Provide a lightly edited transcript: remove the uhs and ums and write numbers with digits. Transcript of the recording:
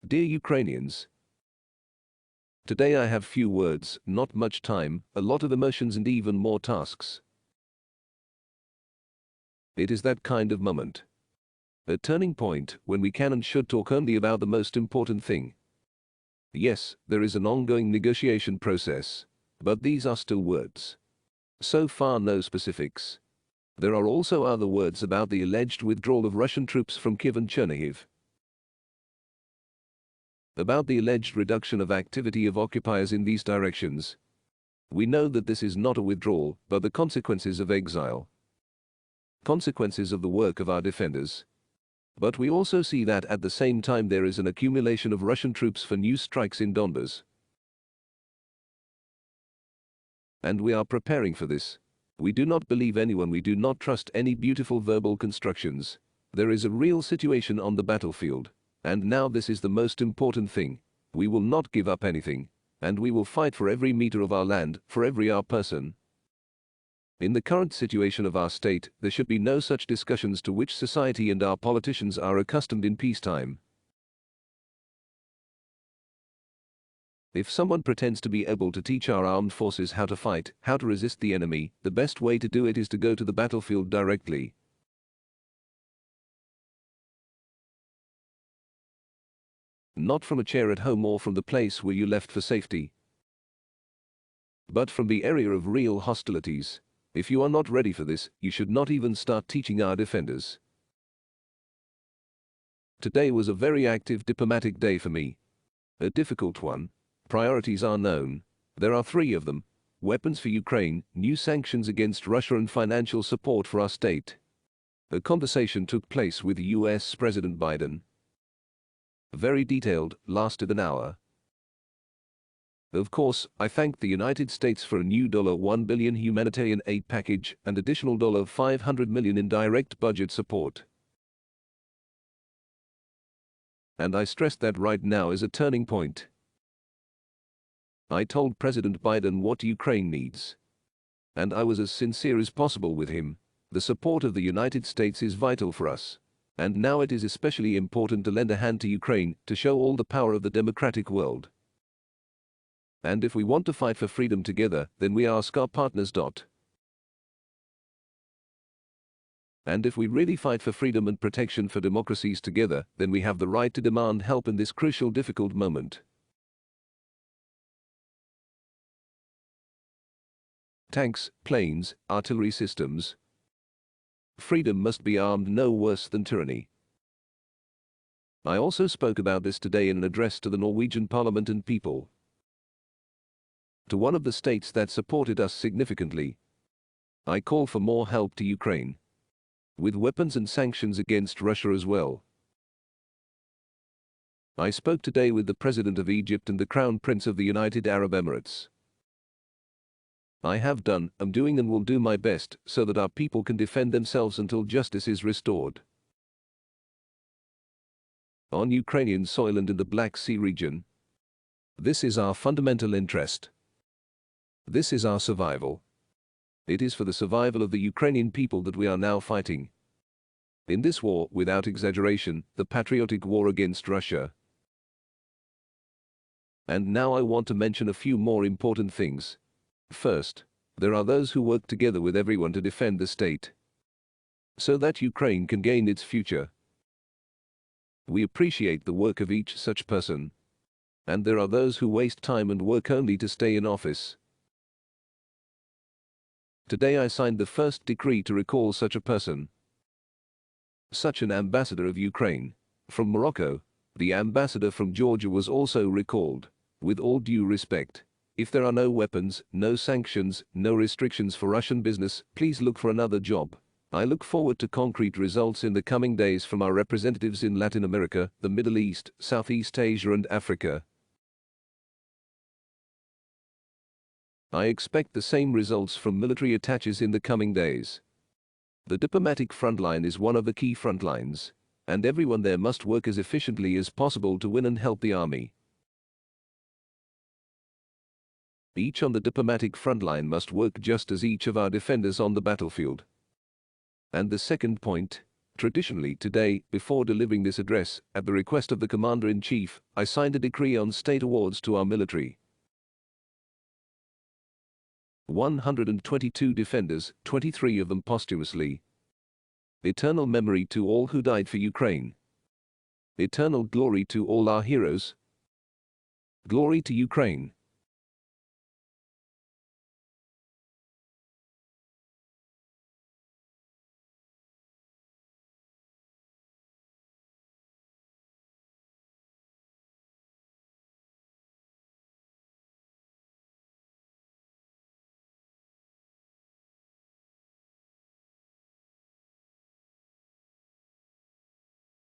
Dear Ukrainians, today I have few words, not much time, a lot of emotions and even more tasks. It is that kind of moment. A turning point when we can and should talk only about the most important thing. Yes, there is an ongoing negotiation process, but these are still words. So far no specifics. There are also other words about the alleged withdrawal of Russian troops from Kiev and Chernihiv. About the alleged reduction of activity of occupiers in these directions. We know that this is not a withdrawal, but the consequences of exile. Consequences of the work of our defenders. But we also see that at the same time there is an accumulation of Russian troops for new strikes in Donbas. And we are preparing for this. We do not believe anyone, we do not trust any beautiful verbal constructions. There is a real situation on the battlefield. And now this is the most important thing. We will not give up anything. And we will fight for every meter of our land, for every our person. In the current situation of our state, there should be no such discussions to which society and our politicians are accustomed in peacetime. If someone pretends to be able to teach our armed forces how to fight, how to resist the enemy, the best way to do it is to go to the battlefield directly. Not from a chair at home or from the place where you left for safety, but from the area of real hostilities. If you are not ready for this, you should not even start teaching our defenders. Today was a very active diplomatic day for me. A difficult one. Priorities are known. There are 3 of them. Weapons for Ukraine, new sanctions against Russia and financial support for our state. A conversation took place with US President Biden. Very detailed, lasted an hour. Of course, I thanked the United States for a new $1 billion humanitarian aid package and additional $500 million in direct budget support. And I stressed that right now is a turning point. I told President Biden what Ukraine needs. And I was as sincere as possible with him. The support of the United States is vital for us. And now it is especially important to lend a hand to Ukraine, to show all the power of the democratic world. And if we want to fight for freedom together, then we ask our partners. And if we really fight for freedom and protection for democracies together, then we have the right to demand help in this crucial, difficult moment. Tanks, planes, artillery systems. Freedom must be armed no worse than tyranny. I also spoke about this today in an address to the Norwegian Parliament and people. To one of the states that supported us significantly. I call for more help to Ukraine. With weapons and sanctions against Russia as well. I spoke today with the President of Egypt and the Crown Prince of the United Arab Emirates. I have done, am doing and will do my best so that our people can defend themselves until justice is restored. On Ukrainian soil and in the Black Sea region. This is our fundamental interest. This is our survival. It is for the survival of the Ukrainian people that we are now fighting. In this war, without exaggeration, the patriotic war against Russia. And now I want to mention a few more important things. First, there are those who work together with everyone to defend the state, so that Ukraine can gain its future. We appreciate the work of each such person. And there are those who waste time and work only to stay in office. Today I signed the first decree to recall such a person. Such an ambassador of Ukraine. From Morocco, the ambassador from Georgia was also recalled. With all due respect. If there are no weapons, no sanctions, no restrictions for Russian business, please look for another job. I look forward to concrete results in the coming days from our representatives in Latin America, the Middle East, Southeast Asia and Africa. I expect the same results from military attaches in the coming days. The diplomatic frontline is one of the key frontlines, and everyone there must work as efficiently as possible to win and help the army. Each on the diplomatic frontline must work just as each of our defenders on the battlefield. And the second point, Traditionally, today, before delivering this address, at the request of the Commander-in-Chief, I signed a decree on state awards to our military. 122 defenders, 23 of them posthumously. Eternal memory to all who died for Ukraine. Eternal glory to all our heroes. Glory to Ukraine.